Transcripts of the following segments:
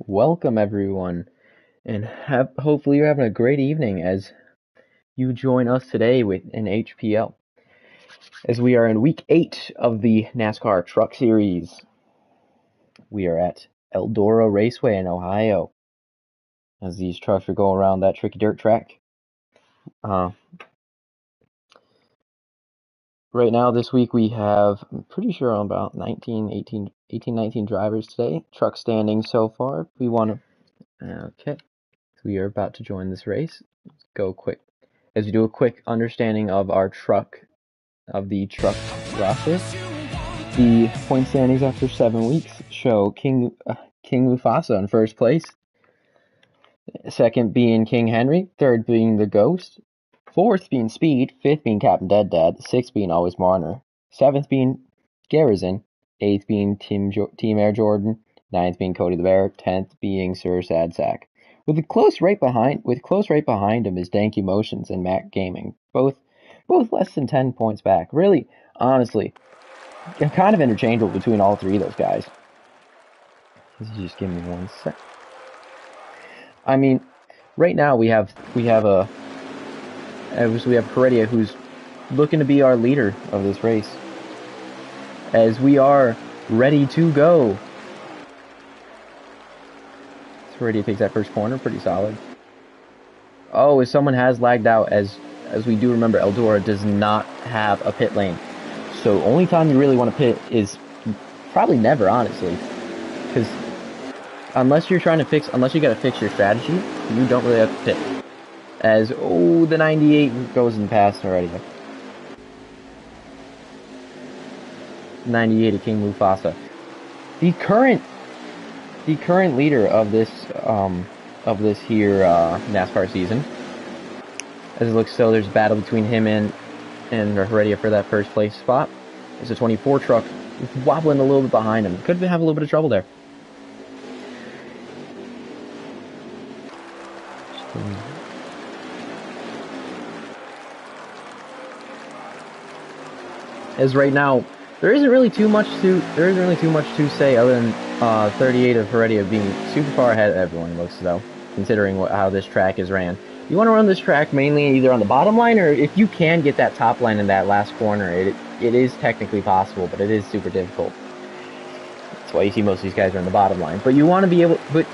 welcome everyone, and hopefully you're having a great evening as you join us today with an HPL, as we are in week 8 of the NASCAR Truck Series. We are at Eldora Raceway in Ohio, as these trucks are going around that tricky dirt track. Right now, this week, we have, I'm pretty sure, about 19 drivers today. Truck standing so far. Okay. We are about to join this race. Let's go quick. As we do a quick understanding of the truck roster, the point standings after 7 weeks show King Mufasa in first place, second being King Henry, third being the Ghost, fourth being Speed, fifth being Captain Dead Dad, sixth being Always Marner, seventh being Garrison, eighth being Team Air Jordan, ninth being Cody the Bear, 10th being Sir Sad Sack. With close right behind him is Dank Emotions and Mac Gaming, both less than 10 points back. Really, honestly, kind of interchangeable between all three of those guys. Just give me one sec. I mean, right now we have Heredia, who's looking to be our leader of this race, as we are ready to go. Heredia takes that first corner, pretty solid. Oh, as someone has lagged out, as we do remember, Eldora does not have a pit lane. So only time you really want to pit is probably never, honestly. Because unless you gotta fix your strategy, you don't really have to pit. As, the 98 goes and past already. 98 of King Mufasa. The current leader of this here NASCAR season. As it looks, so there's a battle between him and Heredia for that first place spot. There's a 24 truck wobbling a little bit behind him. Could have a little bit of trouble there. As right now, there isn't really too much to say other than 38 of Heredia being super far ahead of everyone, looks though, considering how this track is ran. You want to run this track mainly either on the bottom line, or if you can get that top line in that last corner, it is technically possible, but it is super difficult. That's why you see most of these guys are on the bottom line. But you want to be able, but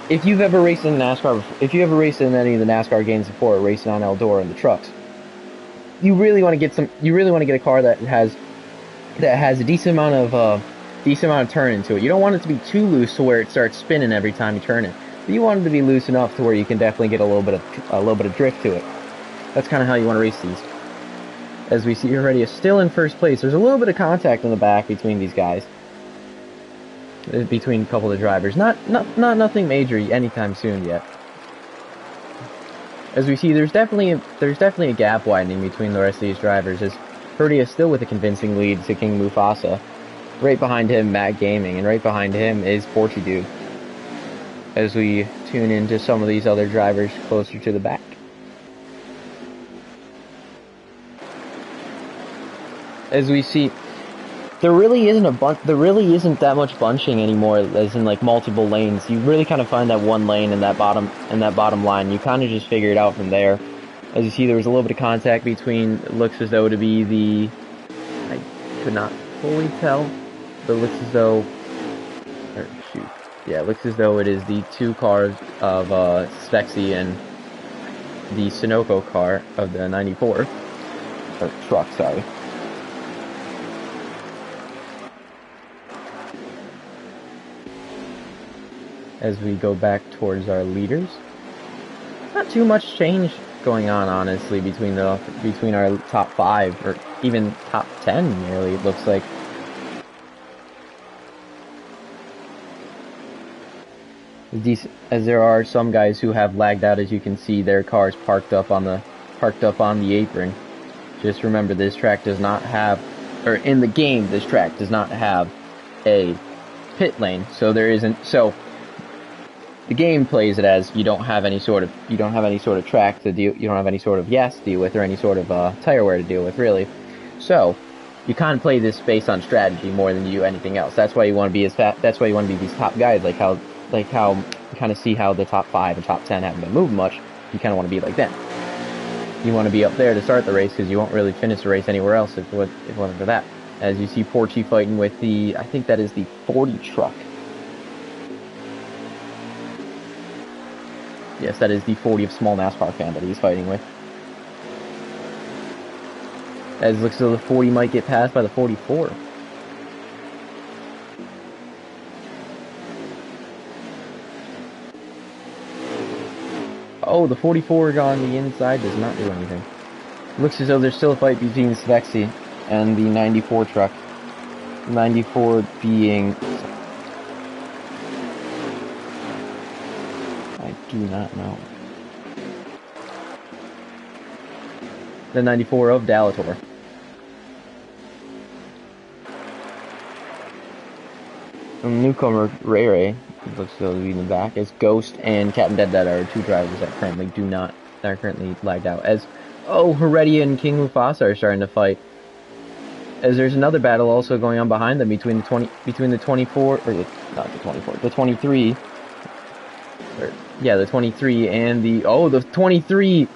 if you've ever raced in NASCAR, if you ever raced in any of the NASCAR games before, racing on Eldora in the trucks, you really want to get a car that has a decent amount of turn into it. You don't want it to be too loose to where it starts spinning every time you turn it. But you want it to be loose enough to where you can definitely get a little bit of drift to it. That's kind of how you want to race these. As we see Heredia still in first place, there's a little bit of contact in the back between these guys, between a couple of the drivers. Not nothing major anytime soon yet. As we see, there's definitely a gap widening between the rest of these drivers, as Heredia is still with a convincing lead to King Mufasa. Right behind him, Mac Gaming, and right behind him is Portuguese. As we tune into some of these other drivers closer to the back. As we see, there really isn't that much bunching anymore, as in like multiple lanes. You really kind of find that one lane in that bottom line. You kind of just figure it out from there. As you see, there was a little bit of contact between, looks as though to be the, I could not fully tell, but looks as though, it looks as though it is the two cars of Spexy and the Sunoco car of the 94, or truck, sorry. As we go back towards our leaders, not too much change going on, honestly, between our top 5 or even top 10 nearly, it looks like. As there are some guys who have lagged out, as you can see their cars parked up on the apron. Just remember, this track does not have, or in the game, this track does not have a pit lane, so there isn't, so the game plays it as you don't have any sort of track to deal, you don't have any sort of to deal with, or any sort of tire wear to deal with, really. So you kind of play this based on strategy more than you do anything else. That's why you want to be as fast. That's why you want to be these top guys, like how kind of see how the top 5 and top 10 haven't been moving much, you kind of want to be like them. You want to be up there to start the race because you won't really finish the race anywhere else if it wasn't for that. As you see Porchy fighting with the, I think that is the 40 truck. Yes, that is the 40 of small NASCAR fan that he's fighting with. As it looks as though the 40 might get passed by the 44. Oh, the 44 on the inside does not do anything. Looks as though there's still a fight between Svexy and the 94 truck. 94 being... I do not know. The 94 of Dalator. And newcomer Ray Ray looks to be in the back as Ghost and Captain Dead are 2 drivers that are currently lagged out. As Heredia and King Mufasa are starting to fight. As there's another battle also going on behind them between the 24 or the 23. The 23 and the 23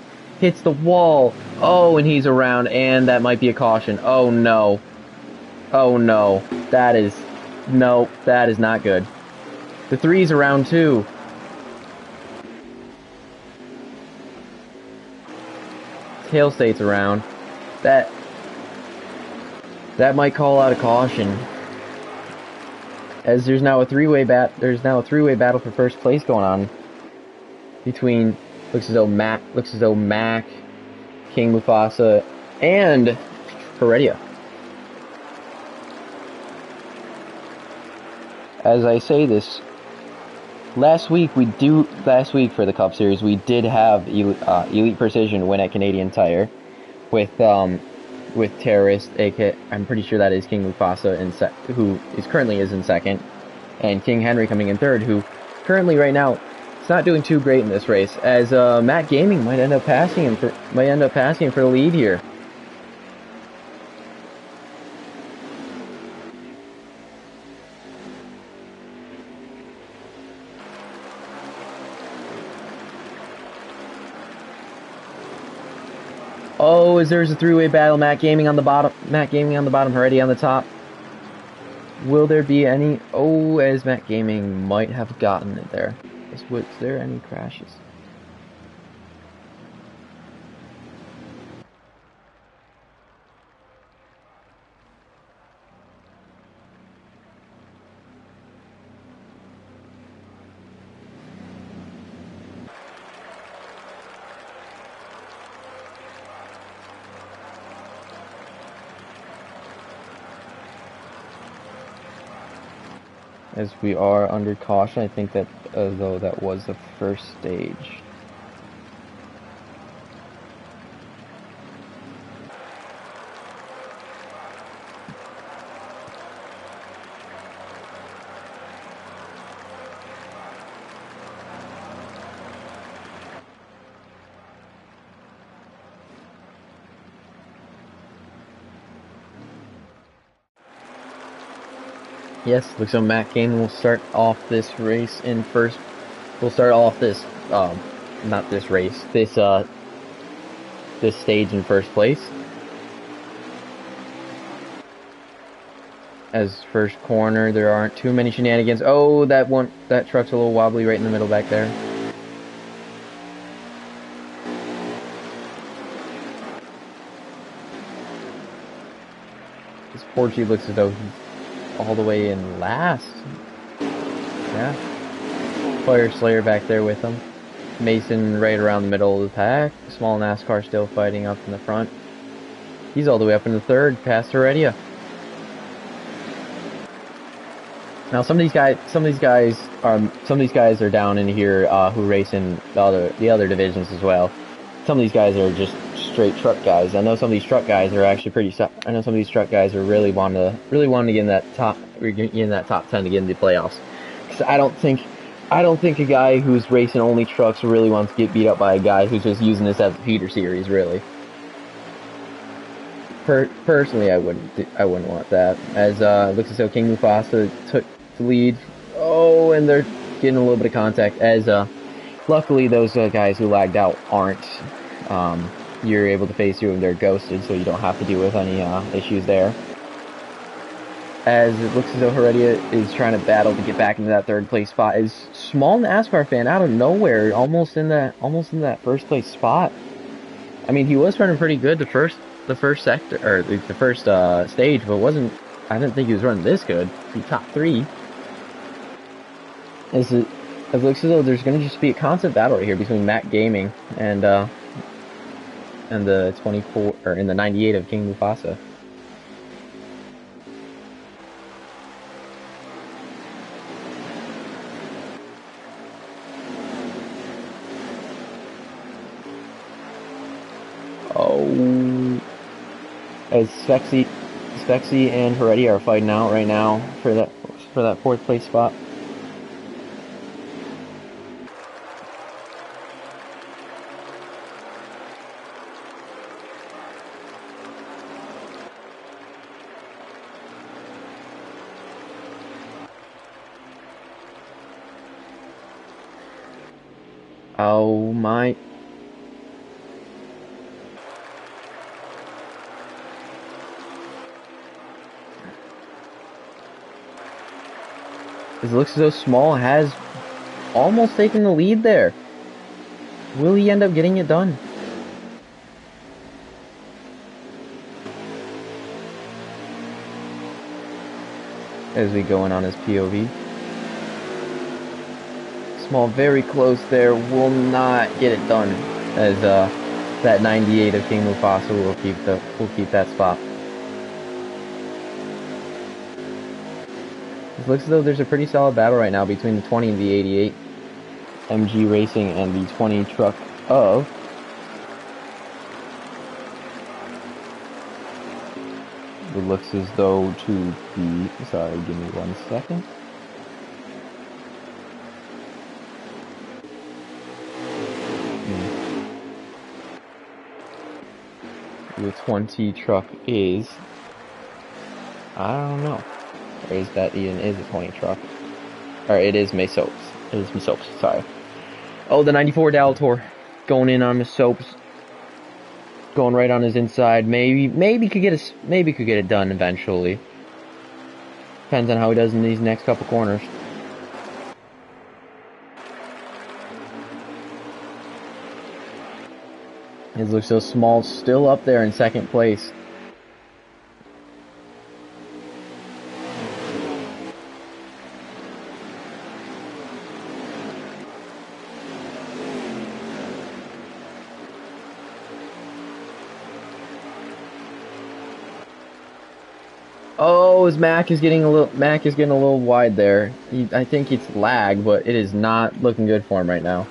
hits the wall. Oh, and he's around, and that might be a caution. Oh no. Oh no. That is not good. The 3's around too. Tail State's around. That might call out a caution. As there's now a three-way battle for first place going on between looks as though Mac, King Mufasa, and Heredia. As I say this, last week for the Cup Series we did have Elite Precision win at Canadian Tire with Terrorist, aka I'm pretty sure that is King Mufasa, who currently in second, and King Henry coming in third, who currently right now is not doing too great in this race, as Matt Gaming might end up passing him for the lead here. Oh, as there's a 3-way battle, Matt Gaming on the bottom, Heredia on the top. Will there be any? Oh, as Matt Gaming might have gotten it there. Was there any crashes? As we are under caution, I think that though that was the first stage. Yes, looks like Matt Gaming will start off this race in first. We'll start off this, not this race, this stage in first place. As first corner, there aren't too many shenanigans. Oh, that truck's a little wobbly right in the middle back there. This Porgy looks as though he's all the way in last. Yeah. Fire Slayer back there with him. Mason right around the middle of the pack. Small NASCAR still fighting up in the front. He's all the way up in the third, past Heredia. Now some of these guys are down in here who race in the other divisions as well. Some of these guys are just straight truck guys. I know some of these truck guys are actually I know some of these truck guys are really wanting to get in that top 10 to get into the playoffs. Because I don't think a guy who's racing only trucks really wants to get beat up by a guy who's just using this as a feeder series. Really, personally, I wouldn't want that. As looks as though King Mufasa took the lead. Oh, and they're getting a little bit of contact, as luckily those guys who lagged out aren't. You're able to phase through and they're ghosted, so you don't have to deal with any issues there. As it looks as though Heredia is trying to battle to get back into that third place spot. Is small Nascar fan out of nowhere, almost in that first place spot. I mean, he was running pretty good the first sector, or the first stage, but I didn't think he was running this good. He top 3. As it looks as though there's going to just be a constant battle right here between Mac Gaming and the 24 or in the 98 of King Mufasa. Oh, as Spexy and Heredia are fighting out right now for that 4th place spot. Oh my. It looks as though Small has almost taken the lead there. Will he end up getting it done? As we go in on his POV. Small very close there, will not get it done, as that 98 of King Mufasa will keep that spot. It looks as though there's a pretty solid battle right now between the 20 and the 88 MG Racing and the 20 truck of it looks as though to be, sorry, give me 1 second. The 20 truck is, I don't know. Or is that even is a 20 truck? Or it is Mesopes. It is Mesopes, sorry. Oh, the 94 Dalator going in on Mesopes. Going right on his inside. Maybe could get it done eventually. Depends on how he does in these next couple corners. It looks so Small, still up there in 2nd place. Oh, as Mac is getting a little wide there. I think it's lag, but it is not looking good for him right now.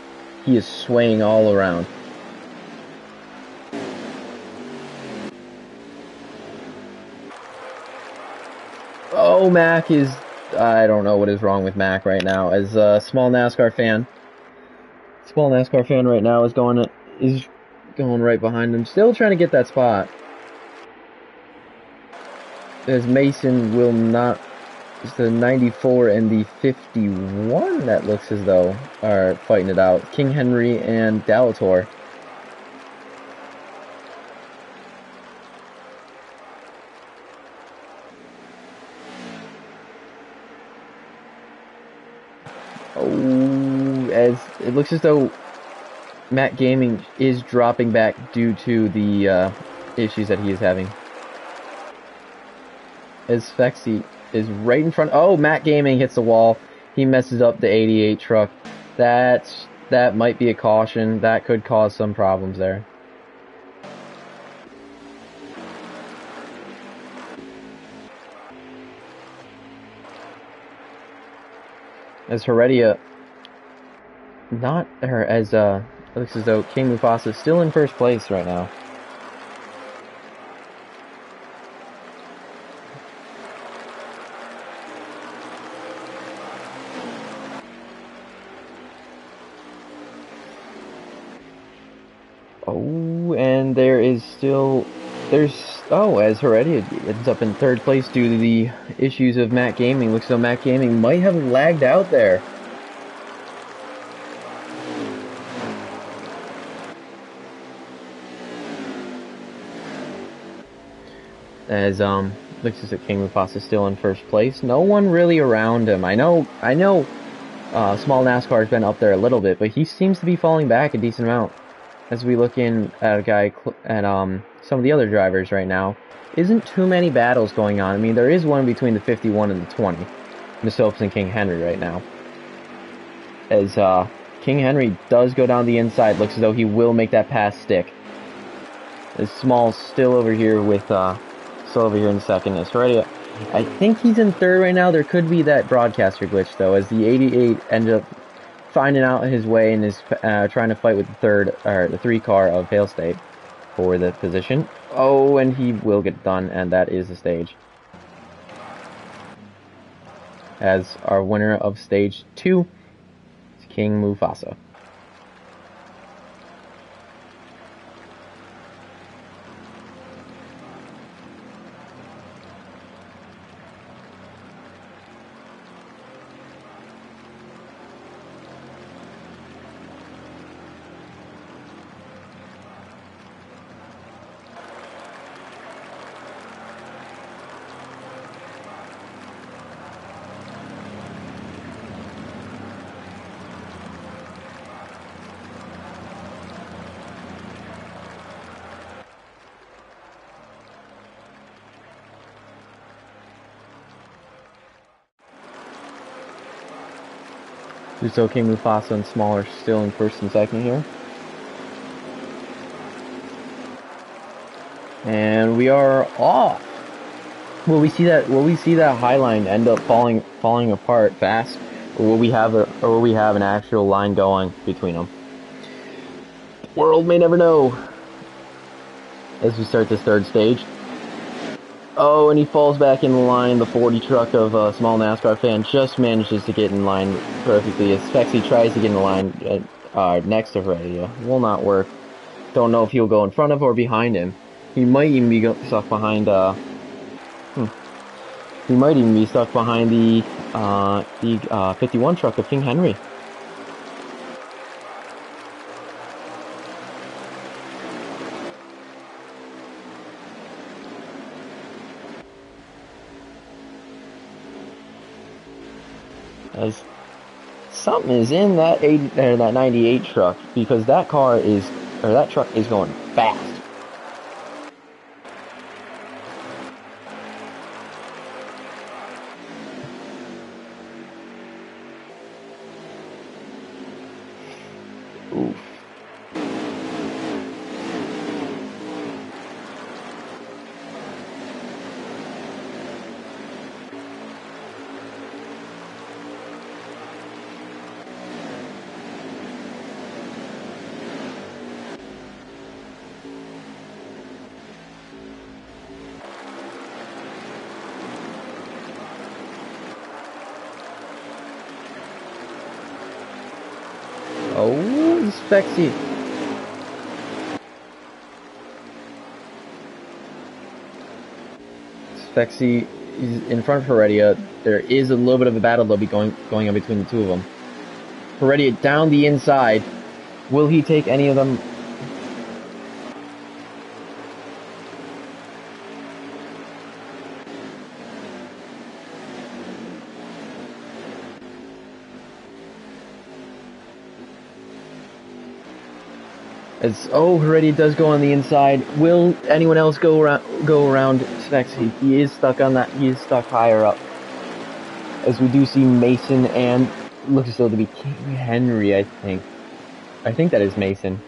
He is swaying all around. Oh, Mac is, I don't know what is wrong with Mac right now. As a small NASCAR fan right now is going right behind him, still trying to get that spot. As Mason will not, it's the 94 and the 51 that looks as though are fighting it out. King Henry and Dalator. Oh, as it looks as though Matt Gaming is dropping back due to the issues that he is having. As Fexy is right in front. Oh, Matt Gaming hits the wall. He messes up the 88 truck. That might be a caution. That could cause some problems there. As Heredia, it looks as though King Mufasa is still in 1st place right now. Oh, and as Heredia ends up in 3rd place due to the issues of Matt Gaming. Looks as though Matt Gaming might have lagged out there. as looks as if King Mufasa is still in first place. No one really around him. I know. Small NASCAR has been up there a little bit, but he seems to be falling back a decent amount. As we look in at a guy at some of the other drivers right now, isn't too many battles going on. I mean, there is one between the 51 and the 20, Miss Hopes and King Henry right now. As King Henry does go down the inside, looks as though he will make that pass stick. As Small's still over here with still over here in second. As Heredia, I think he's in third right now. There could be that broadcaster glitch though, as the 88 ended up finding out his way and is trying to fight with the 3 car of Fail State for the position. Oh, and he will get done, and that is the stage. As our winner of stage 2 is King Mufasa. So King Mufasa and Small are still in first and second here. And we are off. Will we see that high line end up falling apart fast? Or will we have an actual line going between them? The world may never know. As we start this third stage. Oh, and he falls back in the line. The 40 truck of a small NASCAR fan just manages to get in line perfectly. As Spexy tries to get in the line next to Heredia. Will not work. Don't know if he'll go in front of or behind him. He might even be stuck behind. He might even be stuck behind the 51 truck of King Henry. As something is in that 98 truck, because that truck is going fast. Oof. Oh, Spexy. Spexy is in front of Heredia. There is a little bit of a battle that'll be going on between the two of them. Heredia down the inside. Will he take any of them? Heredia does go on the inside. Will anyone else go around Spexy? He is stuck on that. He is stuck higher up. As we do see Mason and looks as though to be King Henry, I think. I think that is Mason.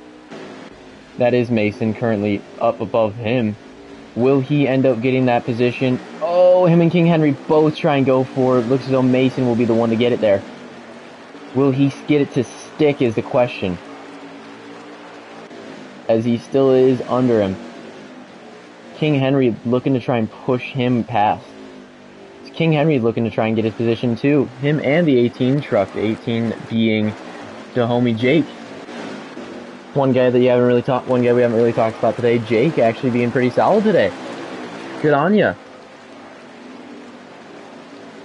That is Mason currently up above him. Will he end up getting that position? Oh, him and King Henry both try and go for it. Looks as though Mason will be the one to get it there. Will he get it to stick is the question. As he still is under him. King Henry looking to try and push him past. King Henry looking to try and get his position too. Him and the 18 truck. The 18 being the homie Jake. One guy we haven't really talked about today. Jake actually being pretty solid today. Good on ya.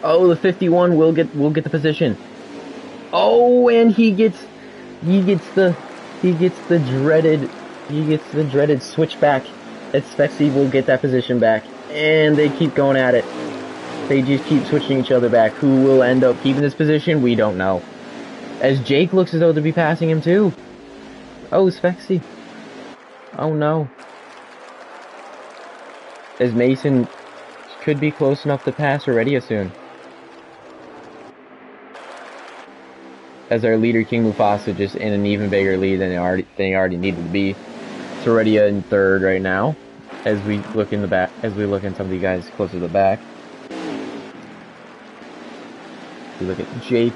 Oh, the 51 will get the position. Oh, and he gets the dreaded switchback. Spexy will get that position back. And they keep going at it. They just keep switching each other back. Who will end up keeping this position? We don't know. As Jake looks as though to be passing him too. Oh, Spexy. Oh no. As Mason could be close enough to pass Heredia soon. As our leader King Mufasa just in an even bigger lead than they already needed to be. It's Heredia in third right now. As we look in the back, as we look in some of the guys closer to the back. We look at Jake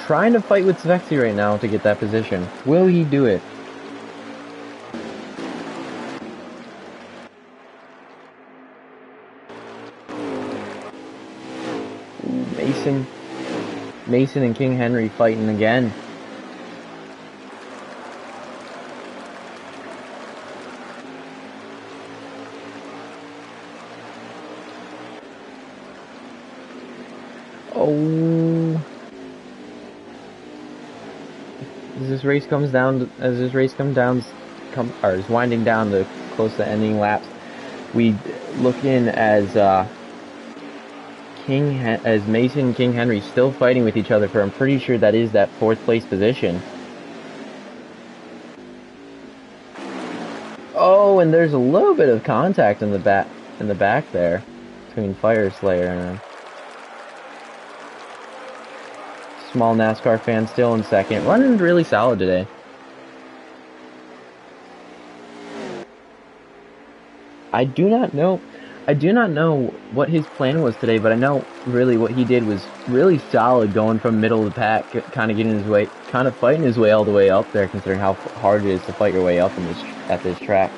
trying to fight with Svexy right now to get that position. Will he do it? Ooh, Mason and King Henry fighting again. Oh, as this race comes down, is winding down to close to ending laps, we look in as Mason and King Henry still fighting with each other for, I'm pretty sure that is that 4th place position. Oh, and there's a little bit of contact in the back there between Fire Slayer and small NASCAR fan still in second. Running really solid today. I do not know what his plan was today, but I know really what he did was really solid, going from middle of the pack, kind of fighting his way all the way up there, considering how hard it is to fight your way up at this track.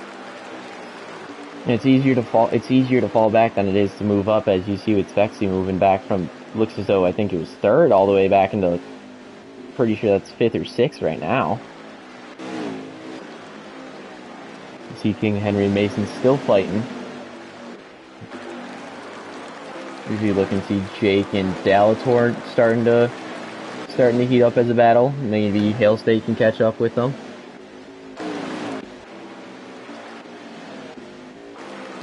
And it's easier to fall back than it is to move up, as you see with Spexy moving back from, looks as though I think it was 3rd all the way back into, pretty sure that's 5th or 6th right now. You see King Henry and Mason still fighting. Usually look and see Jake and Dalator starting to heat up as a battle. Maybe Hail State can catch up with them.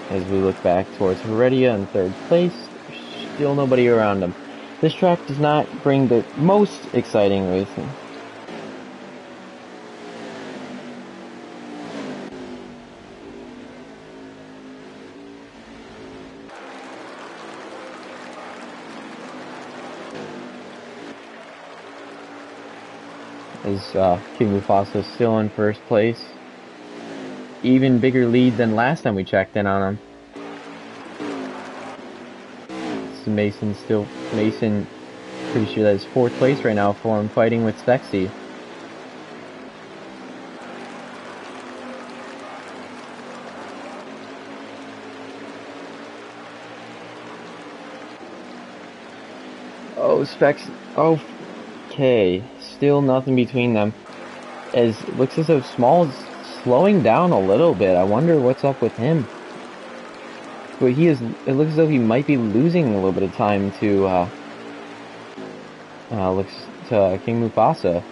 As we look back towards Heredia in 3rd place, there's still nobody around him. This track does not bring the most exciting racing. As King Mufasa is still in 1st place. Even bigger lead than last time we checked in on him. So Mason, pretty sure that is 4th place right now for him, fighting with Spexy. Oh, Spexy. Oh, okay. Still nothing between them. As it looks as though Small is slowing down a little bit. I wonder what's up with him. But it looks as though he might be losing a little bit of time to King Mufasa.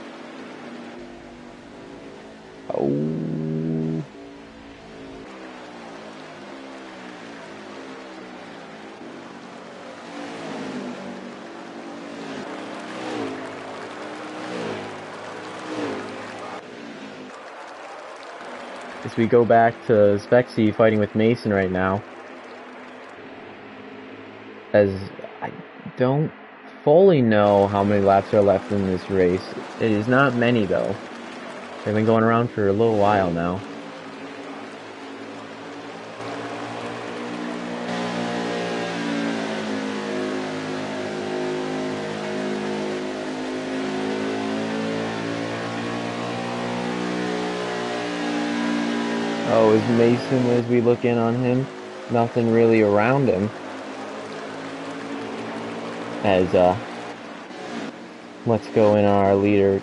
Oh. As we go back to Spexy fighting with Mason right now. As I don't fully know how many laps are left in this race. It is not many though. They've been going around for a little while now. Oh, is Mason, as we look in on him, nothing really around him. As, let's go in our leader,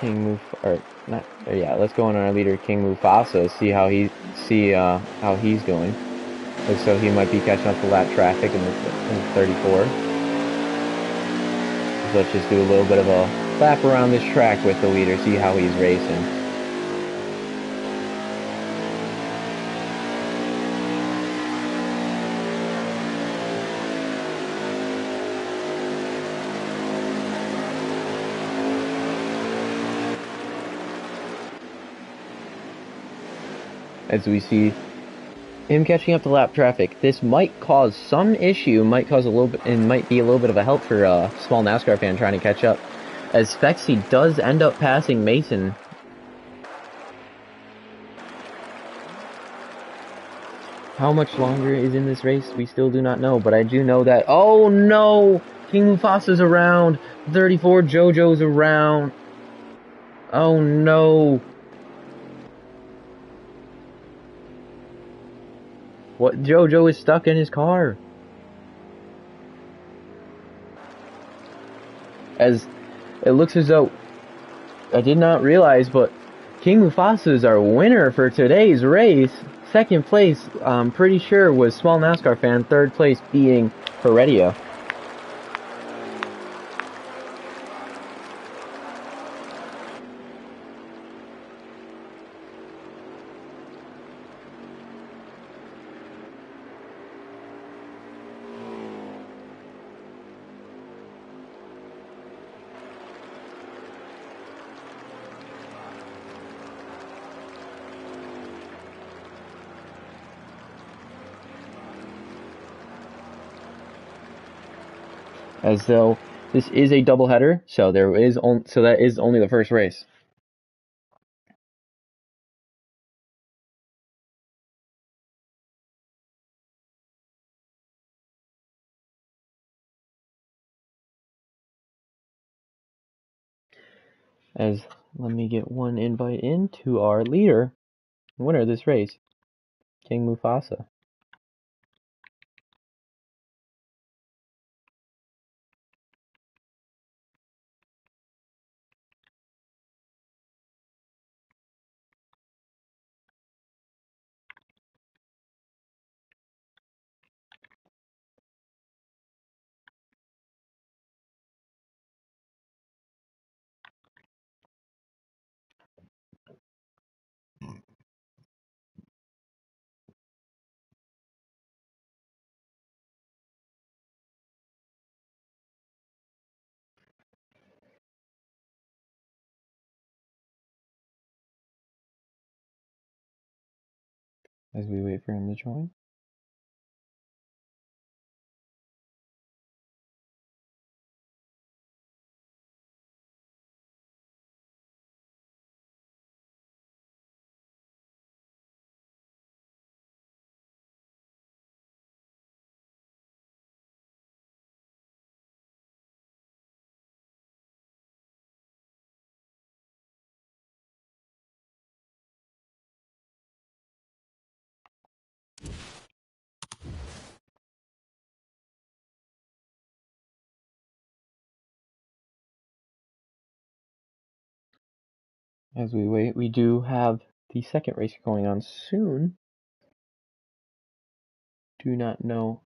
let's go in our leader, King Mufasa, see how he's going. Looks so he might be catching up to lap traffic in the 34. So let's just do a little bit of a lap around this track with the leader, see how he's racing. as we see him catching up to lap traffic. This might cause some issue, might cause a little bit, and might be a little bit of a help for a small NASCAR fan trying to catch up, as Spexy does end up passing Mason. How much longer is in this race? We still do not know, but I do know that, oh no! King Mufasa's around! 34 JoJo's around! Oh no! What? JoJo is stuck in his car. As it looks as though, I did not realize, but King Mufasa is our winner for today's race. Second place, I'm pretty sure, was Small NASCAR Fan. Third place being Heredia. As though this is a doubleheader, so that is only the first race. As let me get one invite in to our leader, winner of this race, King Mufasa. As we wait for him to join. As we wait, we do have the second race going on soon. Do not know.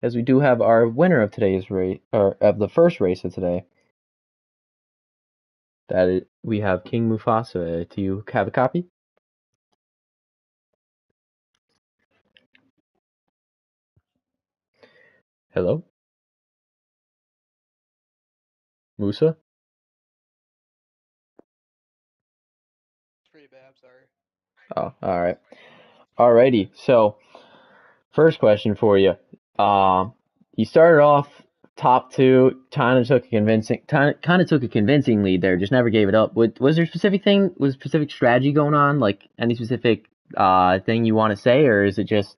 As we do have our winner of today's race, or of the first race of today. We have King Mufasa. Do you have a copy? Hello? Musa? It's pretty bad, I'm sorry. Oh, alright. Alrighty, so, first question for you. You started off top two, kind of took a convincing lead there, just never gave it up. Was there specific strategy going on? Like, any specific thing you want to say, or is it just,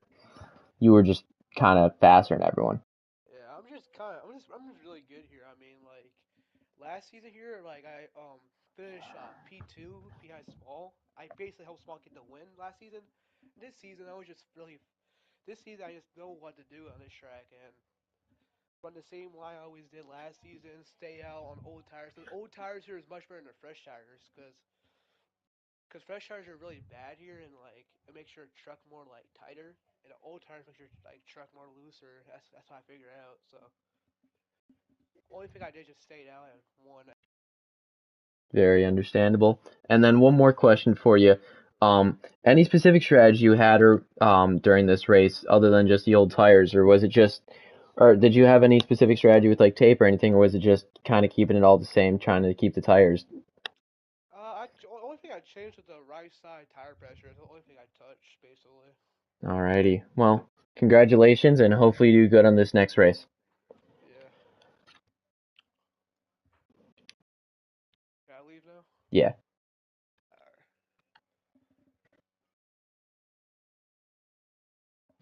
you were just kind of faster than everyone? Yeah, I'm just really good here. I mean, like last season here, like I finished P2 behind Small. I basically helped Small get the win last season. This season I was just really this season I just know what to do on this track and run the same line I always did last season. Stay out on old tires. The old tires here is much better than the fresh tires because fresh tires are really bad here and like it makes your truck more like tighter and the old tires makes your like truck more looser. That's what I figured out. So only thing I did just stayed out and won. Very understandable. And then one more question for you. Any specific strategy you had or during this race other than just the old tires, or was it just, or did you have any specific strategy with like tape or anything, or was it just kind of keeping it all the same, trying to keep the tires? Only thing I changed to the right side tire pressure. It's the only thing I touched, basically. Alrighty. Well, congratulations, and hopefully you do good on this next race. Yeah. Can I leave now? Yeah.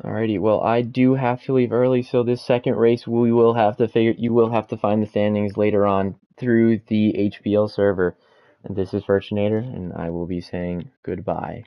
Alright. Alrighty. Well, I do have to leave early, so this second race we will have to figure. You will have to find the standings later on through the HPL server. And this is Virginator, and I will be saying goodbye.